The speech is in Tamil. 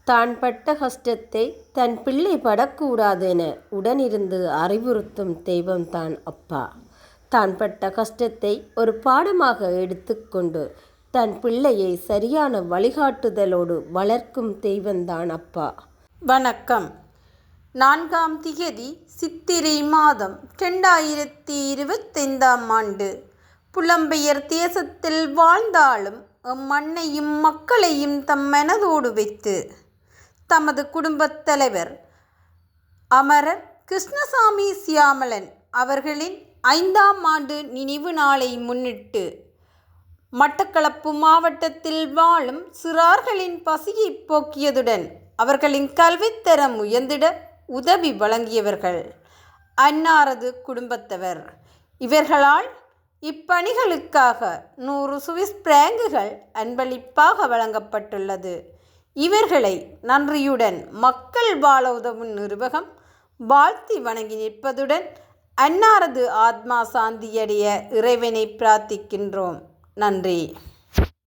தான் பட்ட கஷ்டத்தை தன் பிள்ளை படக்கூடாதென உடனிருந்து அறிவுறுத்தும் தெய்வம்தான் அப்பா. தான் பட்ட கஷ்டத்தை ஒரு பாடமாக எடுத்துக்கொண்டு தன் பிள்ளையை சரியான வழிகாட்டுதலோடு வளர்க்கும் தெய்வம்தான் அப்பா. வணக்கம். 4ஆம் திகதி சித்திரை மாதம் 2025ஆம் ஆண்டு. புலம்பெயர் தேசத்தில் வாழ்ந்தாலும் மண்ணையும் மக்களையும் தம் மனதோடு வைத்து தமது குடும்பத் தலைவர் அமரர் கிருஷ்ணசாமி சியாமளன் அவர்களின் 5ஆம் ஆண்டு நினைவு நாளை முன்னிட்டு மட்டக்களப்பு மாவட்டத்தில் வாழும் சிறார்களின் பசியை போக்கியதுடன் அவர்களின் கல்வித்தரம் உயர்ந்திட உதவி வழங்கியவர்கள் அன்னாரது குடும்பத்தவர். இவர்களால் இப்பணிகளுக்காக 100 சுவிஸ் பிராங்குகள் அன்பளிப்பாக வழங்கப்பட்டுள்ளது. இவர்களை நன்றியுடன் மக்கள் வாழ உதவும் நிறுவகம் வாழ்த்தி வணங்கி நிற்பதுடன் அன்னாரது ஆத்மா சாந்தியடைய இறைவனை பிரார்த்திக்கின்றோம். நன்றி.